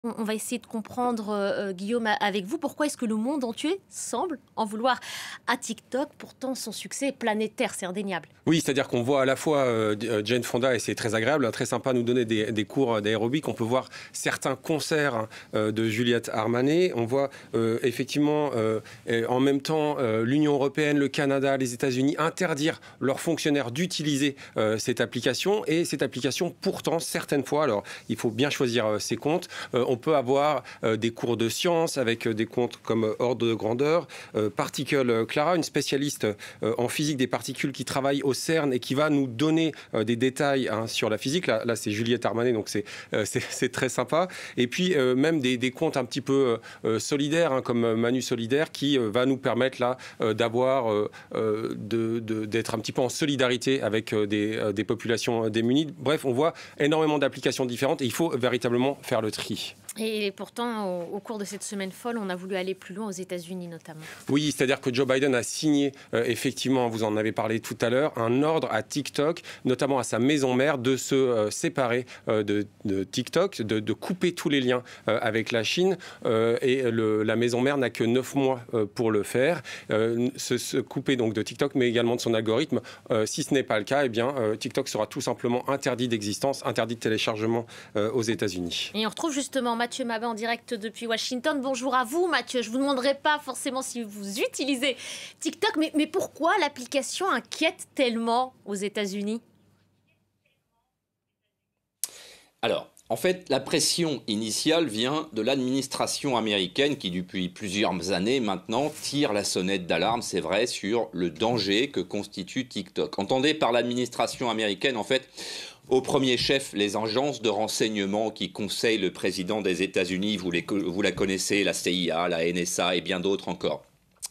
On va essayer de comprendre, Guillaume, avec vous, pourquoi est-ce que le monde entier semble en vouloir à TikTok? Pourtant, son succès est planétaire, c'est indéniable. Oui, c'est-à-dire qu'on voit à la fois Jane Fonda, et c'est très agréable, hein, très sympa, nous donner des cours d'aérobic. On peut voir certains concerts de Juliette Armanet. On voit effectivement, en même temps, l'Union européenne, le Canada, les États-Unis interdire leurs fonctionnaires d'utiliser cette application. Et cette application, pourtant, certaines fois, alors il faut bien choisir ses comptes, on peut avoir des cours de sciences avec des comptes comme Ordre de grandeur, Particle Clara, une spécialiste en physique des particules qui travaille au CERN et qui va nous donner des détails sur la physique. Là c'est Juliette Armanet, donc c'est très sympa. Et puis même des comptes un petit peu solidaires, comme Manu Solidaire, qui va nous permettre là d'avoir d'être un petit peu en solidarité avec des populations démunies. Bref, on voit énormément d'applications différentes et il faut véritablement faire le tri. Et pourtant, au cours de cette semaine folle, on a voulu aller plus loin aux États-Unis notamment. Oui, c'est-à-dire que Joe Biden a signé, effectivement, vous en avez parlé tout à l'heure, un ordre à TikTok, notamment à sa maison mère, de se séparer de TikTok, de couper tous les liens avec la Chine. Et la maison mère n'a que 9 mois pour le faire, se couper donc de TikTok, mais également de son algorithme. Si ce n'est pas le cas, eh bien, TikTok sera tout simplement interdit d'existence, interdit de téléchargement aux États-Unis. Et on retrouve justement Mathieu Mabin en direct depuis Washington. Bonjour à vous, Mathieu. Je ne vous demanderai pas forcément si vous utilisez TikTok, mais pourquoi l'application inquiète tellement aux États-Unis? Alors, en fait, la pression initiale vient de l'administration américaine qui, depuis plusieurs années maintenant, tire la sonnette d'alarme, c'est vrai, sur le danger que constitue TikTok. Entendez par l'administration américaine, en fait, au premier chef, les agences de renseignement qui conseillent le président des États-Unis, vous la connaissez, la CIA, la NSA et bien d'autres encore.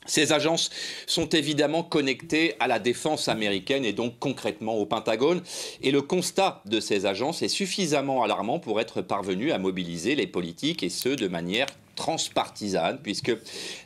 Ces agences sont évidemment connectées à la défense américaine et donc concrètement au Pentagone. Et le constat de ces agences est suffisamment alarmant pour être parvenu à mobiliser les politiques et ce de manière transpartisane, puisque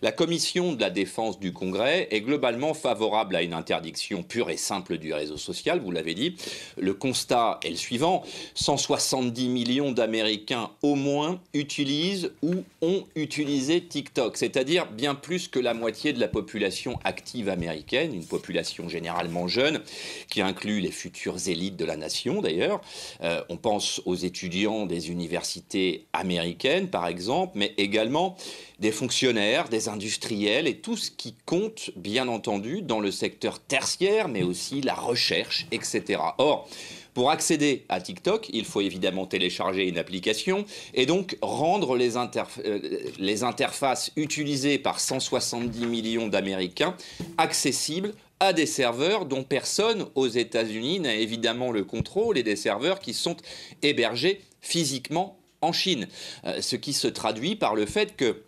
la commission de la défense du Congrès est globalement favorable à une interdiction pure et simple du réseau social, vous l'avez dit. Le constat est le suivant, 170 millions d'Américains au moins utilisent ou ont utilisé TikTok, c'est-à-dire bien plus que la moitié de la population active américaine, une population généralement jeune, qui inclut les futures élites de la nation d'ailleurs. On pense aux étudiants des universités américaines par exemple, mais également des fonctionnaires, des industriels et tout ce qui compte, bien entendu, dans le secteur tertiaire, mais aussi la recherche, etc. Or, pour accéder à TikTok, il faut évidemment télécharger une application et donc rendre les interfaces utilisées par 170 millions d'Américains accessibles à des serveurs dont personne aux États-Unis n'a évidemment le contrôle et des serveurs qui sont hébergés physiquement en Chine, ce qui se traduit par le fait que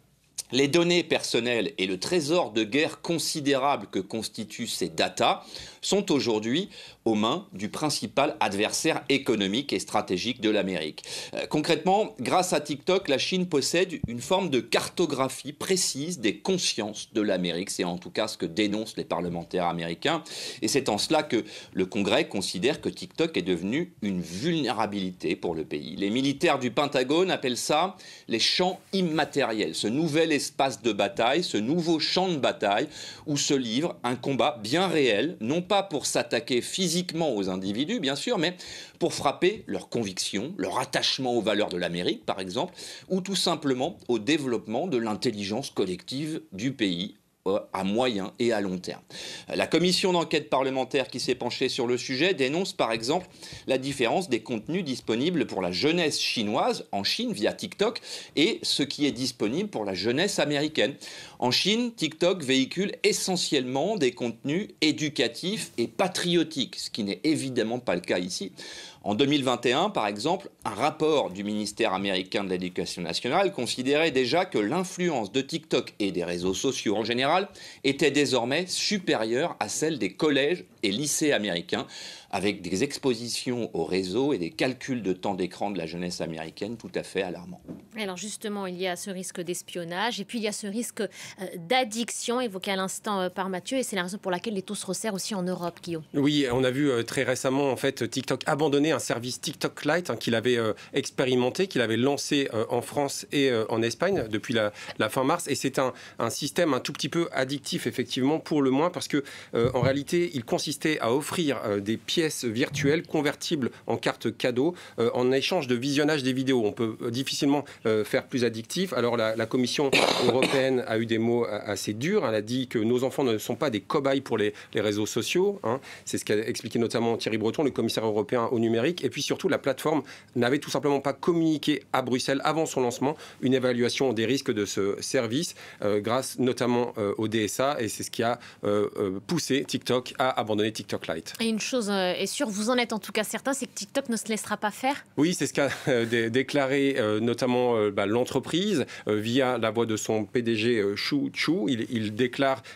les données personnelles et le trésor de guerre considérable que constituent ces datas sont aujourd'hui aux mains du principal adversaire économique et stratégique de l'Amérique. Concrètement, grâce à TikTok, la Chine possède une forme de cartographie précise des consciences de l'Amérique. C'est en tout cas ce que dénoncent les parlementaires américains. Et c'est en cela que le Congrès considère que TikTok est devenu une vulnérabilité pour le pays. Les militaires du Pentagone appellent ça les champs immatériels, ce nouvel espace de bataille, ce nouveau champ de bataille où se livre un combat bien réel, non pas pour s'attaquer physiquement aux individus, bien sûr, mais pour frapper leurs convictions, leur attachement aux valeurs de l'Amérique, par exemple, ou tout simplement au développement de l'intelligence collective du pays à moyen et à long terme. La commission d'enquête parlementaire qui s'est penchée sur le sujet dénonce par exemple la différence des contenus disponibles pour la jeunesse chinoise en Chine via TikTok et ce qui est disponible pour la jeunesse américaine. En Chine, TikTok véhicule essentiellement des contenus éducatifs et patriotiques, ce qui n'est évidemment pas le cas ici. En 2021, par exemple, un rapport du ministère américain de l'Éducation nationale considérait déjà que l'influence de TikTok et des réseaux sociaux en général était désormais supérieure à celle des collèges et lycées américains, avec des expositions au réseau et des calculs de temps d'écran de la jeunesse américaine tout à fait alarmants. Alors justement, il y a ce risque d'espionnage et puis il y a ce risque d'addiction évoqué à l'instant par Mathieu, et c'est la raison pour laquelle les taux se resserrent aussi en Europe, Guillaume. Oui, on a vu très récemment en fait TikTok abandonner un service TikTok Lite qu'il avait expérimenté, qu'il avait lancé en France et en Espagne depuis la fin mars, et c'est un système un tout petit peu addictif effectivement, pour le moins, parce que en réalité il consistait à offrir des pièces virtuelles convertibles en cartes cadeaux en échange de visionnage des vidéos. On peut difficilement faire plus addictif. Alors la Commission européenne a eu des mots assez durs. Elle a dit que nos enfants ne sont pas des cobayes pour les réseaux sociaux. C'est ce qu'a expliqué notamment Thierry Breton, le commissaire européen au numérique. Et puis surtout, la plateforme n'avait tout simplement pas communiqué à Bruxelles avant son lancement une évaluation des risques de ce service, grâce notamment au DSA. Et c'est ce qui a poussé TikTok à abandonner TikTok Lite. Et une chose est sûre, vous en êtes en tout cas certain, c'est que TikTok ne se laissera pas faire? Oui, c'est ce qu'a déclaré notamment l'entreprise via la voix de son PDG Shu Chu.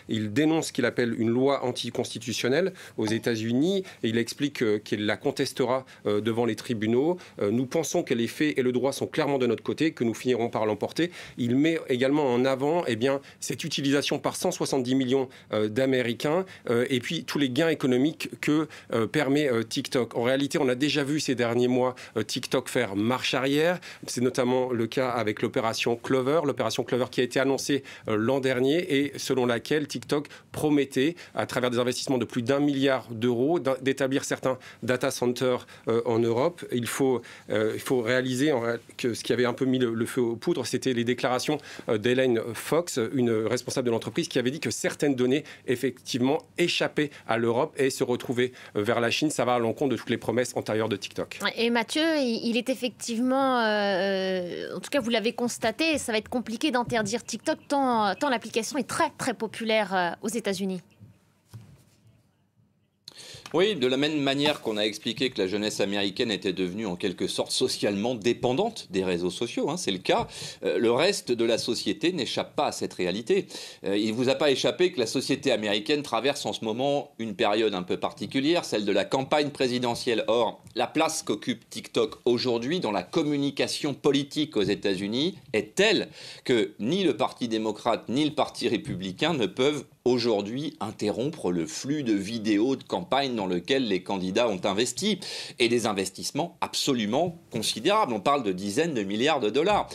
Il dénonce ce qu'il appelle une loi anticonstitutionnelle aux États-Unis, et il explique qu'il la contestera devant les tribunaux. Nous pensons que les faits et le droit sont clairement de notre côté, que nous finirons par l'emporter. Il met également en avant cette utilisation par 170 millions d'Américains et puis tous les gains économiques que permet TikTok. En réalité, on a déjà vu ces derniers mois TikTok faire marche arrière. C'est notamment le cas avec l'opération Clover qui a été annoncée l'an dernier et selon laquelle TikTok promettait, à travers des investissements de plus d'1 milliard d'euros, d'établir certains data centers en Europe. Il faut réaliser que ce qui avait un peu mis le feu aux poudres, c'était les déclarations d'Elaine Fox, une responsable de l'entreprise, qui avait dit que certaines données, effectivement, échappaient à l'Europe et se retrouvaient vers la Chine. Ça va à l'encontre de toutes les promesses antérieures de TikTok. Et Mathieu, il est effectivement, en tout cas vous l'avez constaté, ça va être compliqué d'interdire TikTok tant l'application est très très populaire aux États-Unis. Oui, de la même manière qu'on a expliqué que la jeunesse américaine était devenue en quelque sorte socialement dépendante des réseaux sociaux, c'est le cas, le reste de la société n'échappe pas à cette réalité. Il ne vous a pas échappé que la société américaine traverse en ce moment une période un peu particulière, celle de la campagne présidentielle. Or, la place qu'occupe TikTok aujourd'hui dans la communication politique aux États-Unis est telle que ni le Parti démocrate ni le Parti républicain ne peuvent aujourd'hui interrompre le flux de vidéos de campagne dans lequel les candidats ont investi, et des investissements absolument considérables. On parle de dizaines de milliards de dollars,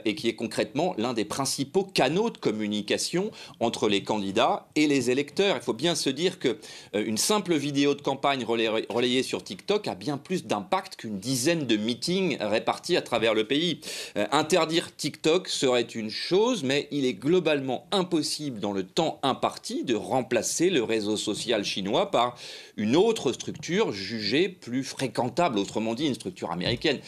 et qui est concrètement l'un des principaux canaux de communication entre les candidats et les électeurs. Il faut bien se dire qu'une simple vidéo de campagne relayée sur TikTok a bien plus d'impact qu'une dizaine de meetings répartis à travers le pays. Interdire TikTok serait une chose, mais il est globalement impossible dans le temps imparti de remplacer le réseau social chinois par une autre structure jugée plus fréquentable, autrement dit une structure américaine.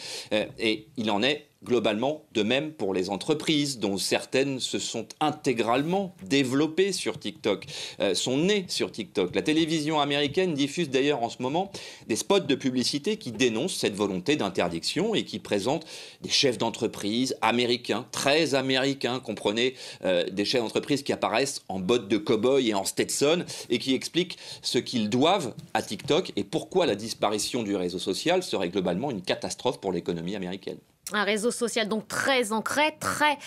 Et il en est globalement de même pour les entreprises, dont certaines se sont intégralement développées sur TikTok, sont nées sur TikTok. La télévision américaine diffuse d'ailleurs en ce moment des spots de publicité qui dénoncent cette volonté d'interdiction et qui présentent des chefs d'entreprise américains, très américains, comprenez, des chefs d'entreprise qui apparaissent en bottes de cow-boy et en Stetson et qui expliquent ce qu'ils doivent à TikTok et pourquoi la disparition du réseau social serait globalement une catastrophe pour l'économie américaine. Un réseau social donc très ancré, très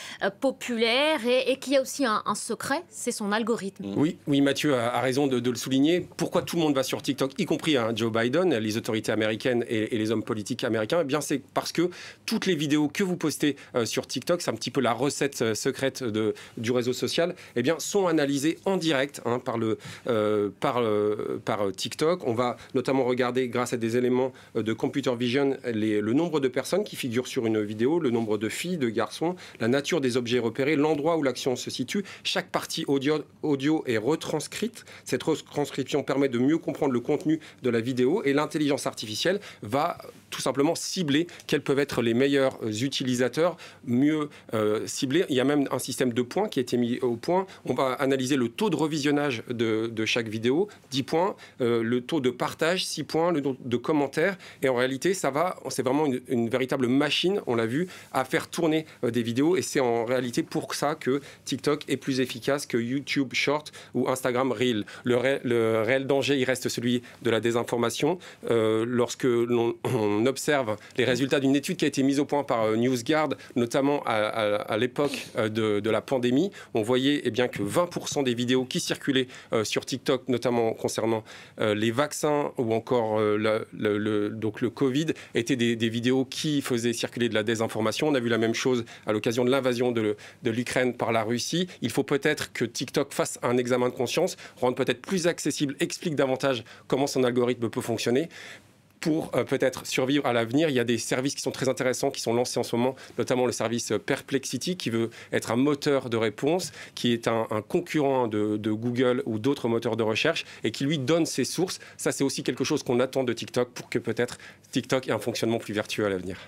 populaire et qui a aussi un secret, c'est son algorithme. Oui, Mathieu a raison de le souligner. Pourquoi tout le monde va sur TikTok, y compris Joe Biden, les autorités américaines et les hommes politiques américains? Eh bien, c'est parce que toutes les vidéos que vous postez sur TikTok, c'est un petit peu la recette secrète du réseau social, eh bien, sont analysées en direct par TikTok. On va notamment regarder, grâce à des éléments de computer vision, le nombre de personnes qui figurent sur une vidéo, le nombre de filles, de garçons, la nature des objets repérés, l'endroit où l'action se situe. Chaque partie audio est retranscrite. Cette retranscription permet de mieux comprendre le contenu de la vidéo et l'intelligence artificielle va tout simplement cibler quels peuvent être les meilleurs utilisateurs, mieux ciblés. Il y a même un système de points qui a été mis au point. On va analyser le taux de revisionnage de chaque vidéo, 10 points, le taux de partage, 6 points, le taux de commentaires. Et en réalité, c'est vraiment une véritable machine personnes, on l'a vu, à faire tourner des vidéos. Et c'est en réalité pour ça que TikTok est plus efficace que YouTube Short ou Instagram Reel. Le réel danger, il reste celui de la désinformation. Lorsque on observe les résultats d'une étude qui a été mise au point par NewsGuard, notamment à l'époque de la pandémie, on voyait bien que 20% des vidéos qui circulaient sur TikTok, notamment concernant les vaccins ou encore donc le Covid, étaient des vidéos qui faisaient circuler de la désinformation. On a vu la même chose à l'occasion de l'invasion de l'Ukraine par la Russie. Il faut peut-être que TikTok fasse un examen de conscience, rende peut-être plus accessible, explique davantage comment son algorithme peut fonctionner. Pour peut-être survivre à l'avenir, il y a des services qui sont très intéressants, qui sont lancés en ce moment, notamment le service Perplexity, qui veut être un moteur de réponse, qui est un concurrent de Google ou d'autres moteurs de recherche, et qui lui donne ses sources. Ça, c'est aussi quelque chose qu'on attend de TikTok pour que peut-être TikTok ait un fonctionnement plus vertueux à l'avenir.